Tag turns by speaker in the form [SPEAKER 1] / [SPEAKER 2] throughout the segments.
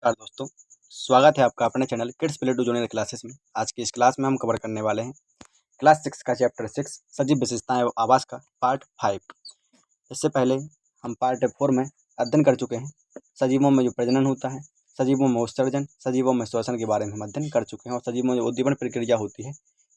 [SPEAKER 1] नमस्कार दोस्तों, स्वागत है आपका अपने channel kids play to junior classes में। आज की इस क्लास में हम कवर करने वाले हैं क्लास 6 का चैप्टर 6 सजीव विशेषताएं एवं आवास का पार्ट 5। इससे पहले हम पार्ट 4 में अध्ययन कर चुके हैं सजीवों में जो प्रजनन होता है, सजीवों में उत्सर्जन, सजीवों में श्वसन के बारे में हम अध्ययन कर चुके हैं और सजीवों में जो उद्दीपन प्रक्रिया होती है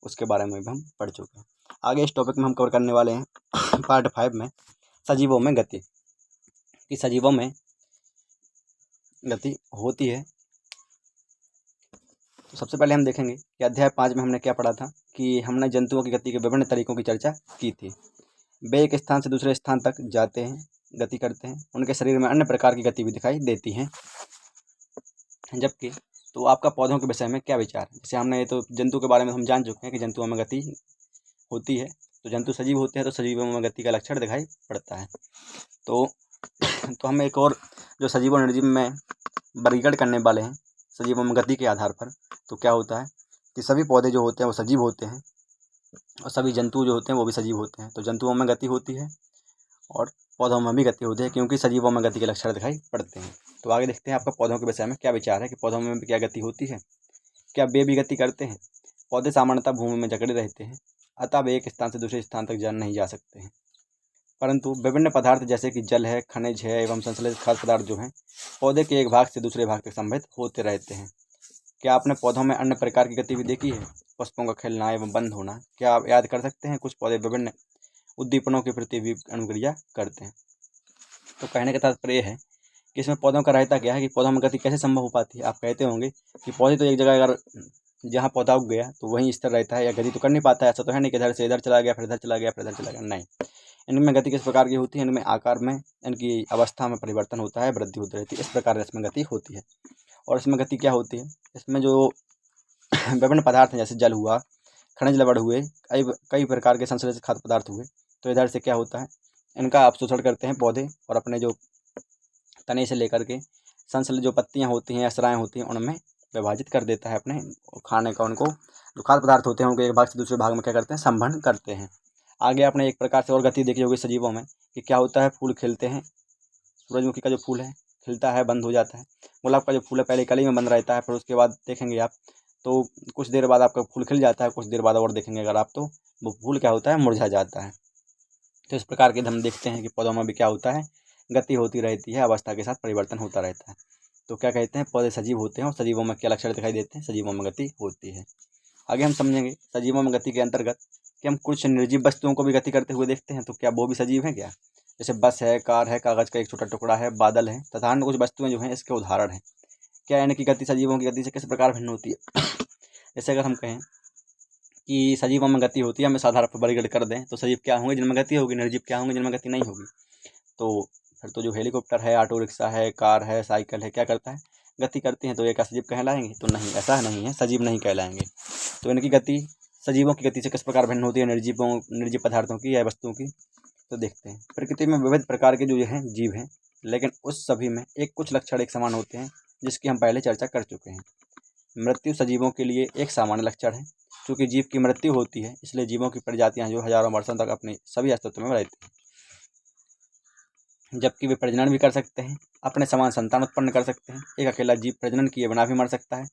[SPEAKER 1] उसके बारे में भी हम पढ़ चुके हैं। आगे इस टॉपिक में हम कवर करने वाले हैं पार्ट 5 में सजीवों में गति, कि सजीवों में गति होती है। तो सबसे पहले हम देखेंगे कि अध्याय 5 में हमने क्या पढ़ा था कि हमने जंतुओं की गति के विभिन्न तरीकों की चर्चा की थी। वे एक स्थान से दूसरे स्थान तक जाते हैं, गति करते हैं, उनके शरीर में अन्य प्रकार की गति भी दिखाई देती हैं। जबकि तो आपका पौधों के विषय में क्या विचार है? जैसे हमने तो जंतु के बारे में हम जान चुके हैं कि जंतुओं में गति होती है, तो जंतु सजीव होते हैं तो सजीवों में गति का लक्षण दिखाई पड़ता है। तो हम एक और जो सजीव और निर्जीव में वर्गीकरण करने वाले हैं सजीवों में गति के आधार पर। तो क्या होता है कि सभी पौधे जो होते हैं वो सजीव होते हैं और सभी जंतु जो होते हैं वो भी सजीव होते हैं। तो जंतुओं में गति होती है और पौधों में भी गति होती है, क्योंकि सजीवों में गति के लक्षण दिखाई पड़ते हैं। तो आगे देखते हैं आपका पौधों के विषय में क्या विचार है कि पौधों में भी क्या गति होती है, क्या वे भी गति करते हैं? पौधे सामान्यतः भूमि में जकड़े रहते हैं, अतः वे एक स्थान से दूसरे स्थान तक नहीं जा सकते हैं, परंतु विभिन्न पदार्थ जैसे कि जल है, खनिज है एवं संश्लेषित खाद्य पदार्थ जो हैं पौधे के एक भाग से दूसरे भाग तक संवहित होते रहते हैं। क्या आपने पौधों में अन्य प्रकार की गति भी देखी है? पुष्पों का खिलना एवं बंद होना। क्या आप याद कर सकते हैं? कुछ पौधे विभिन्न उद्दीपनों के प्रति भी अनुक्रिया करते हैं। तो कहने का तात्पर्य है कि इसमें पौधों का रहता क्या है कि पौधों में गति कैसे संभव हो पाती है। आप कहते होंगे कि पौधे तो एक जगह अगर जहाँ पौधा उग गया तो वहीं स्थिर रहता है या गति तो कर नहीं पाता है। ऐसा तो है नहीं कि इधर से इधर चला गया, फिर इधर चला गया, फिर इधर चला गया। नहीं, इनमें गति किस प्रकार की होती है? इनमें आकार में, इनकी अवस्था में परिवर्तन होता है, वृद्धि होती रहती है, इस प्रकार इसमें गति होती है। और इसमें गति क्या होती है? इसमें जो विभिन्न पदार्थ हैं जैसे जल हुआ, खनिज लवण हुए, कई प्रकार के संश्लेषित खाद्य पदार्थ हुए, तो इधर से क्या होता है, इनका अवशोषण करते हैं पौधे और अपने जो तने से लेकर के संश्लेषित जो पत्तियाँ होती हैं, असराएँ होती हैं, उनमें विभाजित कर देता है अपने खाने का। उनको जो खाद्य पदार्थ होते हैं उनको एक भाग से दूसरे भाग में क्या करते हैं, संवहन करते हैं। आगे आपने एक प्रकार से और गति देखी होगी सजीवों में कि क्या होता है, फूल खिलते हैं, सूरजमुखी का जो फूल है खिलता है, बंद हो जाता है। गुलाब का जो फूल है पहले कली में बंद रहता है, फिर उसके बाद देखेंगे आप तो कुछ देर बाद आपका फूल खिल जाता है, कुछ देर बाद और देखेंगे अगर आप तो वो फूल क्या होता है, मुरझा जाता है। तो इस प्रकार के हम देखते हैं कि पौधों में भी क्या होता है, गति होती रहती है, अवस्था के साथ परिवर्तन होता रहता है। तो क्या कहते हैं, पौधे सजीव होते हैं और सजीवों में क्या लक्षण दिखाई देते हैं, सजीवों में गति होती है। आगे हम समझेंगे सजीवों में गति के अंतर्गत कि हम कुछ निर्जीव वस्तुओं को भी गति करते हुए देखते हैं। तो क्या वो भी सजीव हैं क्या? जैसे बस है, कार है, कागज का एक छोटा टुकड़ा है, बादल है तथा अन्य कुछ वस्तुएं जो हैं इसके उदाहरण हैं। क्या इनकी गति सजीवों की गति से किस प्रकार भिन्न होती है? जैसे अगर हम कहें कि सजीवों में गति होती है, हमें साधारण वर्गीकरण कर दें तो सजीव क्या होंगे जिनमें गति होगी, निर्जीव क्या होंगे जिनमें गति नहीं होगी। तो फिर तो जो हेलीकॉप्टर है, ऑटो रिक्शा है, कार है, साइकिल है, क्या करता है, गति करती हैं। तो ये क्या सजीव कहलाएंगे? तो नहीं, ऐसा नहीं है, सजीव नहीं कहलाएंगे। तो इनकी गति सजीवों की गति से किस प्रकार भिन्न होती है, निर्जीव पदार्थों की या वस्तुओं की? तो देखते हैं, प्रकृति में विविध प्रकार के जो हैं जीव हैं, लेकिन उस सभी में कुछ लक्षण एक समान होते हैं, जिसकी हम पहले चर्चा कर चुके हैं। मृत्यु सजीवों के लिए एक सामान्य लक्षण है। क्योंकि जीव की मृत्यु होती है इसलिए जीवों की प्रजातियां जो हजारों वर्षों तक अपने सभी अस्तित्व में रहती हैं, जबकि वे प्रजनन भी कर सकते हैं, अपने समान संतान उत्पन्न कर सकते हैं। एक अकेला जीव प्रजनन किए बिना भी मर सकता है,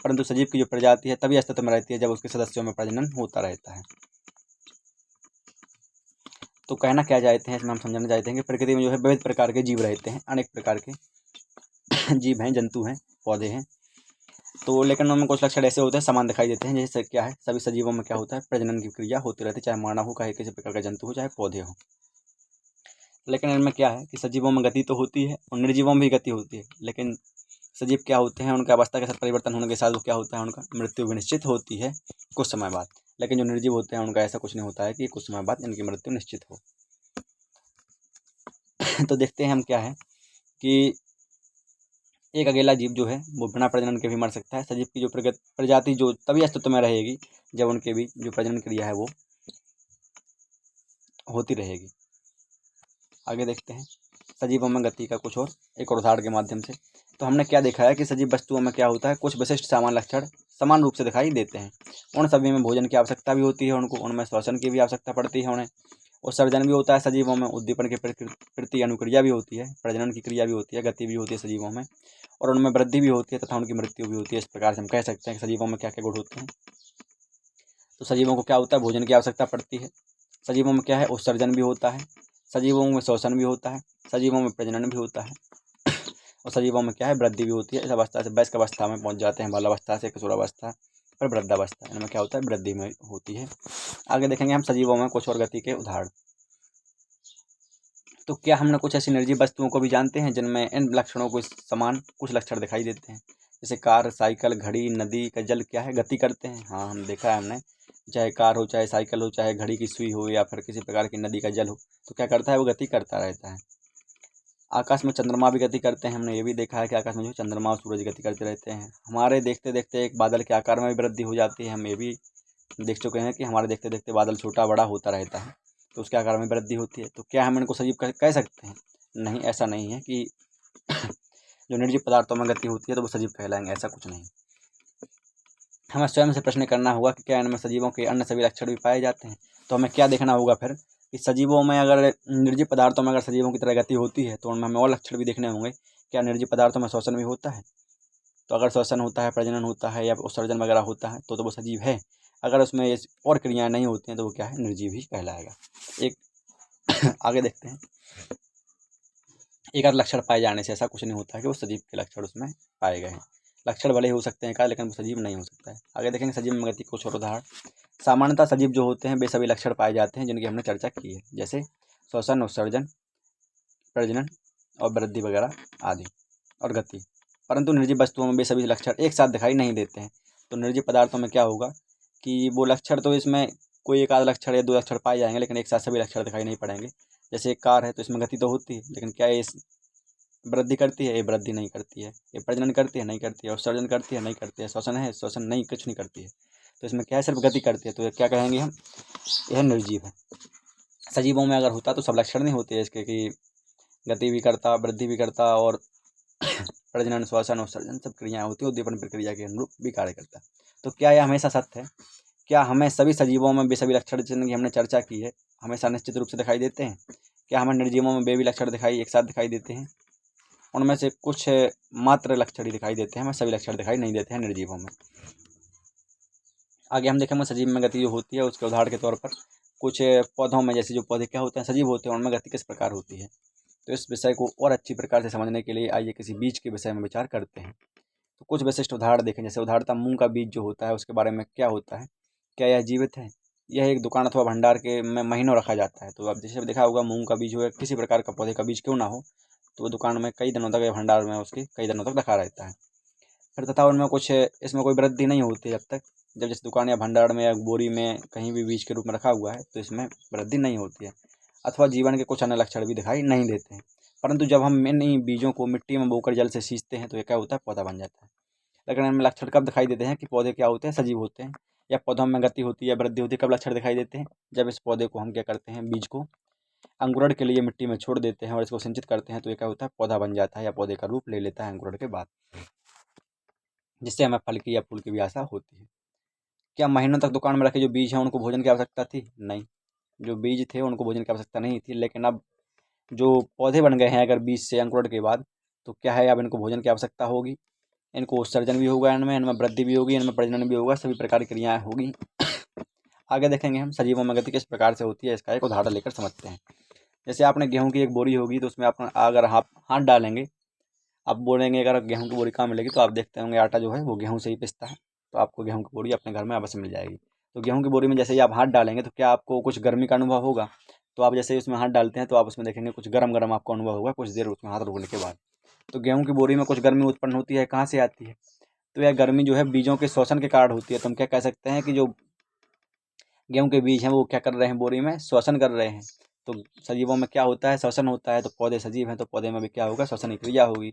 [SPEAKER 1] परंतु सजीव की जो प्रजाति है तभी अस्तित्व में रहती है जब उसके सदस्यों में प्रजनन होता रहता है। तो कहना क्या चाहते हैं, इसमें हम समझना चाहते हैं कि प्रकृति में जो है विविध प्रकार के जीव रहते हैं, अनेक प्रकार के जीव हैं, जंतु हैं, पौधे हैं। तो लेकिन उनमें कुछ लक्षण ऐसे होते हैं समान दिखाई देते हैं। जैसे क्या है, सभी सजीवों में क्या होता है, प्रजनन की क्रिया होती रहती है, चाहे मानव हो, चाहे किसी प्रकार का जंतु हो, चाहे पौधे हो। लेकिन इनमें क्या है कि सजीवों में गति तो होती है और निर्जीवों में भी गति होती है। लेकिन सजीव क्या होते हैं, उनकी अवस्था के साथ परिवर्तन होने के साथ वो क्या होता है, उनका मृत्यु भी निश्चित होती है कुछ समय बाद। लेकिन जो निर्जीव होते हैं उनका ऐसा कुछ नहीं होता है कि कुछ समय बाद इनकी मृत्यु निश्चित हो। तो देखते हैं हम क्या है कि एक अकेला जीव जो है वो बिना प्रजनन के भी मर सकता है। सजीव की जो प्रजाति जो तभी अस्तित्व में रहेगी जब उनके भी जो प्रजनन क्रिया है वो होती रहेगी। आगे देखते हैं सजीवों में गति का कुछ और एक और उदाहरण के माध्यम से। तो हमने क्या देखा है कि सजीव वस्तुओं में क्या होता है, कुछ विशिष्ट सामान्य लक्षण समान रूप से दिखाई देते हैं। उन सभी में भोजन की आवश्यकता भी होती है, उनको उनमें श्वसन की भी आवश्यकता पड़ती है उन्हें, उत्सर्जन भी होता है सजीवों में, उद्दीपन की प्रति अनुक्रिया भी होती है, प्रजनन की क्रिया भी होती है, गति भी होती है सजीवों में, और उनमें वृद्धि भी होती है तथा उनकी मृत्यु भी होती है। इस प्रकार से हम कह सकते हैं कि सजीवों में क्या क्या गुण होते हैं। तो सजीवों को क्या होता है, भोजन की आवश्यकता पड़ती है। सजीवों में क्या है, उत्सर्जन भी होता है, सजीवों में श्वसन भी होता है, सजीवों में प्रजनन भी होता है, और सजीवों में क्या है, वृद्धि भी होती है। इस अवस्था से वयस्क अवस्था में पहुंच जाते हैं, बालावस्था से किशोरावस्था और वृद्धावस्था, इनमें क्या होता है, वृद्धि में होती है। आगे देखेंगे हम सजीवों में कुछ और गति के उदाहरण। तो क्या हमने कुछ ऐसी निर्जीव वस्तुओं को भी जानते हैं जिनमें इन लक्षणों को समान कुछ लक्षण दिखाई देते हैं। जैसे कार, साइकिल, घड़ी, नदी का जल क्या है, गति करते हैं। हाँ, हम देखा है हमने, चाहे कार हो, चाहे साइकिल हो, चाहे घड़ी की सुई हो, या फिर किसी प्रकार की नदी का जल हो, तो क्या करता है, वो गति करता रहता है। आकाश में चंद्रमा भी गति करते हैं, हमने ये भी देखा है कि आकाश में जो चंद्रमा और सूरज गति करते रहते हैं। हमारे देखते देखते एक बादल के आकार में भी वृद्धि हो जाती है, हम ये भी देख चुके हैं कि हमारे देखते देखते बादल छोटा बड़ा होता रहता है, तो उसके आकार में वृद्धि होती है। तो क्या हम इनको सजीव कह सकते हैं? नहीं, ऐसा नहीं है कि जो निर्जीव पदार्थों में गति होती है तो वो सजीव कहलाएंगे, ऐसा कुछ नहीं। हमें स्वयं से प्रश्न करना होगा कि क्या इनमें सजीवों के अन्य सभी लक्षण भी पाए जाते हैं। तो हमें क्या देखना होगा फिर कि सजीवों में, अगर निर्जीव पदार्थों में अगर सजीवों की तरह गति होती है तो उनमें हमें और लक्षण भी देखने होंगे। क्या निर्जीव पदार्थों में श्वसन भी होता है? तो अगर श्वसन होता है, प्रजनन होता है या उत्सर्जन वगैरह होता है तो वो सजीव है। अगर उसमें ये और क्रियाएं नहीं होती हैं तो वो क्या है, निर्जीव ही कहलाएगा। एक आगे देखते हैं, एक आध लक्षण पाए जाने से ऐसा कुछ नहीं होता है कि वो सजीव के लक्षण उसमें पाए गए हैं। लक्षण भले हो सकते हैं का, लेकिन वो सजीव नहीं हो सकता है। आगे देखेंगे सजीव में गति कुछ और उदाहरण। सामान्यतः सजीव जो होते हैं वे सभी लक्षण पाए जाते हैं जिनकी हमने चर्चा की है, जैसे श्वसन, उत्सर्जन, प्रजनन और वृद्धि वगैरह आदि, और गति। परंतु निर्जीव वस्तुओं में वे सभी लक्षण एक साथ दिखाई नहीं देते हैं। तो निर्जीव पदार्थों में क्या होगा कि वो लक्षण तो इसमें कोई एक आध लक्षण या दो लक्षण पाए जाएंगे, लेकिन एक साथ सभी लक्षण दिखाई नहीं पड़ेंगे। जैसे एक कार है तो इसमें गति तो होती है, लेकिन क्या ये वृद्धि करती है? ये वृद्धि नहीं करती है। ये प्रजनन करती है? नहीं करती है। उत्सर्जन करती है? नहीं करती है। श्वसन है? श्वसन नहीं, कुछ नहीं करती है। तो इसमें क्या है, सिर्फ गति करती है। तो ये क्या कहेंगे हम, यह निर्जीव है। सजीवों में अगर होता तो सब लक्षण नहीं होते इसके कि गति भी करता, वृद्धि भी करता, और प्रजनन, श्वसन, उत्सर्जन सब क्रियाएं होती है, उद्दीपन प्रक्रिया के अनुरूप भी कार्य करता। तो क्या यह हमेशा सत्य है? क्या हमें सभी सजीवों में वे सभी लक्षण जिनकी हमने चर्चा की है हमेशा निश्चित रूप से दिखाई देते हैं? क्या हमें निर्जीवों में वे भी लक्षण एक साथ दिखाई देते हैं? उनमें से कुछ मात्र लक्षण ही दिखाई देते हैं, हमें सभी लक्षण दिखाई नहीं देते हैं निर्जीवों में। आगे हम देखेंगे सजीव में गति जो होती है उसके उदाहरण के तौर पर कुछ पौधों में, जैसे जो पौधे क्या होते हैं, सजीव होते हैं, उनमें गति किस प्रकार होती है। तो इस विषय को और अच्छी प्रकार से समझने के लिए आइए किसी बीज के विषय में विचार करते हैं। तो कुछ विशिष्ट उदाहरण देखें। जैसे उदाहरणतः मूंग का बीज जो होता है उसके बारे में क्या होता है, क्या यह जीवित है? यह एक दुकान अथवा भंडार के में महीनों रखा जाता है। तो अब जैसे देखा होगा, मूंग का बीज हो, किसी प्रकार का पौधे का बीज क्यों ना हो, तो वो दुकान में कई दिनों तक या भंडार में उसके कई दिनों तक रखा रहता है। फिर तथा उनमें कुछ इसमें कोई वृद्धि नहीं होती जब तक, जब जैसे दुकान या भंडार में या बोरी में कहीं भी बीज के रूप में रखा हुआ है तो इसमें वृद्धि नहीं होती है, अथवा जीवन के कुछ अन्य लक्षण भी दिखाई नहीं देते हैं। परंतु जब हम इन बीजों को मिट्टी में बोकर जल से सींचते हैं तो ये क्या होता है, पौधा बन जाता है। लेकिन इनमें लक्षण कब दिखाई देते हैं कि पौधे क्या होते हैं, सजीव होते हैं, या पौधों में गति होती है या वृद्धि होती है? कब लक्षण दिखाई देते हैं? जब इस पौधे को हम क्या करते हैं, बीज को अंकुरण के लिए मिट्टी में छोड़ देते हैं और इसको सिंचित करते हैं, तो ये क्या होता है, पौधा बन जाता है या पौधे का रूप ले लेता है अंकुरण के बाद, जिससे हमें फल की या फूल की भी आशा होती है। क्या महीनों तक दुकान में रखे जो बीज हैं उनको भोजन की आवश्यकता थी? नहीं, जो बीज थे उनको भोजन की आवश्यकता नहीं थी। लेकिन अब जो पौधे बन गए हैं अगर बीज से अंकुरण के बाद, तो क्या है, अब इनको भोजन की आवश्यकता होगी। इनको उत्सर्जन भी होगा, इनमें वृद्धि भी होगी, इनमें प्रजनन भी होगा, सभी प्रकार की क्रियाएं होगी। आगे देखेंगे हम सजीवों में गति किस प्रकार से होती है, इसका एक उदाहरण लेकर समझते हैं। जैसे आपने गेहूं की एक बोरी होगी तो उसमें आप अगर आप हाथ डालेंगे, आप बोलेंगे अगर गेहूं की बोरी कहाँ मिलेगी, तो आप देखते होंगे आटा जो है वो गेहूं से ही पिसता है, तो आपको गेहूं की बोरी अपने घर में अवश्य मिल जाएगी। तो गेहूं की बोरी में जैसे ही आप हाथ डालेंगे तो क्या आपको कुछ गर्मी का अनुभव होगा? तो आप जैसे ही उसमें हाथ डालते हैं तो आप उसमें देखेंगे कुछ गरम गरम आपको अनुभव होगा कुछ देर उसमें हाथ रोकने के बाद। तो गेहूं की बोरी में कुछ गर्मी उत्पन्न होती है, कहाँ से आती है? तो यह गर्मी जो है बीजों के श्वसन के कारण होती है। तो हम क्या कह सकते हैं कि जो गेहूं के बीज हैं वो क्या कर रहे हैं, बोरी में श्वसन कर रहे हैं। तो सजीवों में क्या होता है, श्वसन होता है। तो पौधे सजीव हैं तो पौधे में भी क्या होगा, श्वसन की क्रिया होगी।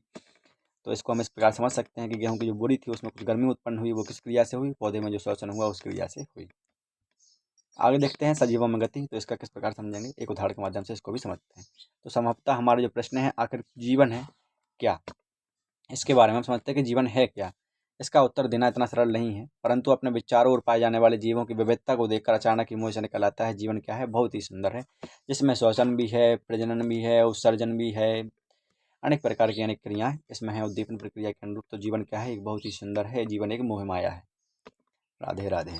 [SPEAKER 1] तो इसको हम इस प्रकार समझ सकते हैं कि गेहूं की जो बोरी थी उसमें कुछ गर्मी उत्पन्न हुई, वो किस क्रिया से हुई, पौधे में जो श्वसन हुआ उस क्रिया से हुई। आगे देखते हैं सजीवों में गति, तो इसका किस प्रकार समझेंगे, एक उदाहरण के माध्यम से इसको भी समझते हैं। तो संभवतः हमारे जो प्रश्न है, आखिर जीवन है क्या, इसके बारे में हम समझते हैं कि जीवन है क्या। इसका उत्तर देना इतना सरल नहीं है, परंतु अपने विचारों और पाए जाने वाले जीवों की विविधता को देखकर अचानक ही मुँह से निकल आता है, जीवन क्या है, बहुत ही सुंदर है, जिसमें श्वसन भी है, प्रजनन भी है, उत्सर्जन भी है, अनेक प्रकार की अनेक क्रियाएं इसमें है उद्दीपन प्रक्रिया के अनुरूप। तो जीवन क्या है, एक बहुत ही सुंदर है, जीवन एक मोह माया है। राधे राधे।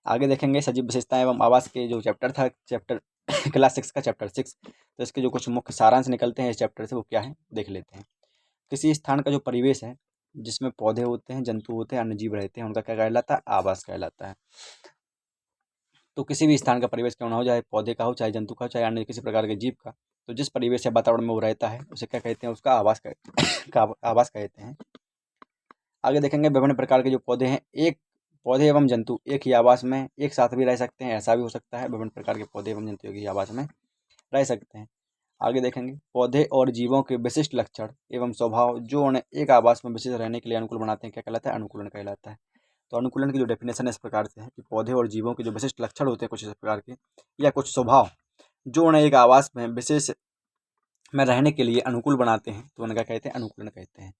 [SPEAKER 1] आगे देखेंगे सजीव विशेषताएं एवं आवास के जो चैप्टर था, चैप्टर क्लास 6 का चैप्टर 6, तो इसके जो कुछ मुख्य सारांश निकलते हैं इस चैप्टर से वो क्या है देख लेते हैं। किसी स्थान का जो परिवेश है जिसमें पौधे होते हैं, जंतु होते हैं, अन्य जीव रहते हैं, उनका क्या कहलाता है, आवास कहलाता है। तो किसी भी स्थान का परिवेश क्यों ना हो, चाहे पौधे का हो, चाहे जंतु का हो, चाहे अन्य किसी प्रकार के जीव का, तो जिस परिवेश या वातावरण में वो रहता है उसे क्या कहते हैं, उसका आवास आवास कहते हैं। आगे देखेंगे विभिन्न प्रकार के जो पौधे हैं, एक पौधे एवं जंतु एक ही आवास में एक साथ भी रह सकते हैं, ऐसा भी हो सकता है, विभिन्न प्रकार के पौधे एवं जंतु एक ही आवास में रह सकते हैं। आगे देखेंगे पौधे और जीवों के विशिष्ट लक्षण एवं स्वभाव जो उन्हें एक आवास में विशिष्ट रहने के लिए अनुकूल बनाते हैं, क्या कहलाता है, अनुकूलन कहलाता है। तो अनुकूलन की जो डेफिनेशन इस प्रकार से है कि पौधे और जीवों के जो विशिष्ट लक्षण होते हैं कुछ इस प्रकार के, या कुछ स्वभाव जो उन्हें एक आवास में विशेष में रहने के लिए अनुकूल बनाते हैं, तो उन्हें क्या कहते हैं, अनुकूलन कहते हैं।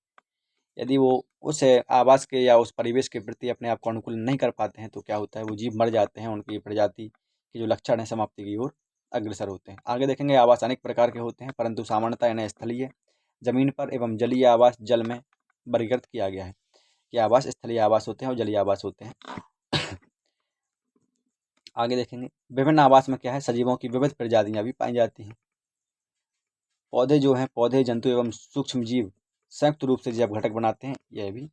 [SPEAKER 1] यदि वो उस आवास के या उस परिवेश के प्रति अपने आप को अनुकूल नहीं कर पाते हैं तो क्या होता है, वो जीव मर जाते हैं, उनकी प्रजाति के जो लक्षण है समाप्ति की ओर अग्रसर होते हैं। आगे देखेंगे आवास अनेक प्रकार के होते हैं, परंतु सामान्यतः इन्हें स्थलीय, जमीन पर एवं जलीय आवास जल में वर्गीकृत किया गया है कि आवास स्थलीय आवास होते हैं और जलीय आवास होते हैं। आगे देखेंगे विभिन्न आवास में क्या है, सजीवों की विविध प्रजातियां भी पाई जाती हैं। पौधे जो हैं, पौधे जंतु एवं सूक्ष्म जीव संयुक्त रूप से जैव घटक बनाते हैं, यह भी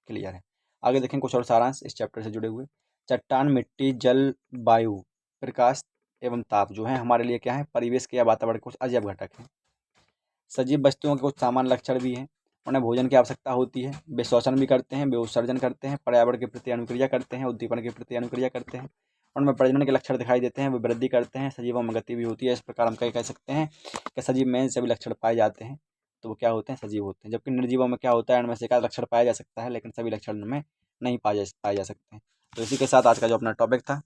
[SPEAKER 1] क्लियर है। आगे देखें कुछ और सारांश इस चैप्टर से जुड़े हुए। चट्टान, मिट्टी, जल, वायु, प्रकाश एवं ताप जो है हमारे लिए क्या है, परिवेश के या वातावरण के कुछ अजैव घटक हैं। सजीव वस्तुओं के कुछ सामान्य लक्षण भी हैं, उन्हें भोजन की आवश्यकता होती है, वे श्वसन भी करते हैं, वे उत्सर्जन करते हैं, पर्यावरण के प्रति अनुक्रिया करते हैं, उद्दीपन के प्रति अनुक्रिया करते हैं, उनमें प्रजनन के लक्षण दिखाई देते हैं, वे वृद्धि करते हैं, सजीवों में गति भी होती है। इस प्रकार हम कह सकते हैं कि सजीव में सभी लक्षण पाए जाते हैं तो वो क्या होते हैं, सजीव होते हैं। जबकि निर्जीवों में क्या होता है, इनमें से एकाध लक्षण पाया जा सकता है लेकिन सभी लक्षण में नहीं पाए जा सकते हैं। तो इसी के साथ आज का जो अपना टॉपिक था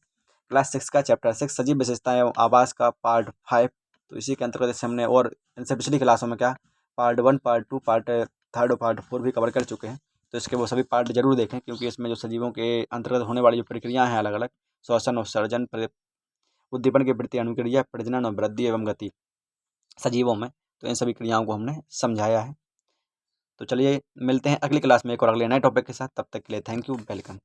[SPEAKER 1] क्लास 6 का चैप्टर 6 सजीव विशेषताएं एवं आवास का पार्ट 5, तो इसी के अंतर्गत जैसे हमने और इनसे पिछली क्लासों में क्या पार्ट 1, पार्ट 2, पार्ट 3 और पार्ट 4 भी कवर कर चुके हैं। तो इसके वो सभी पार्ट जरूर देखें क्योंकि इसमें जो सजीवों के अंतर्गत होने वाली जो प्रक्रियाएँ हैं अलग अलग, श्वसन, उत्सर्जन, उद्दीपन के प्रति अनुक्रिया, प्रजनन और वृद्धि एवं गति सजीवों में, तो इन सभी क्रियाओं को हमने समझाया है। तो चलिए मिलते हैं अगली क्लास में एक और अगले नए टॉपिक के साथ, तब तक के लिए थैंक यू, वेलकम।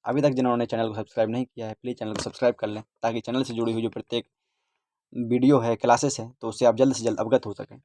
[SPEAKER 1] अभी तक जिन्होंने चैनल को सब्सक्राइब नहीं किया है प्लीज़ चैनल को सब्सक्राइब कर लें ताकि चैनल से जुड़ी हुई जो प्रत्येक वीडियो है, क्लासेस है, तो उससे आप जल्द से जल्द अवगत हो सकें।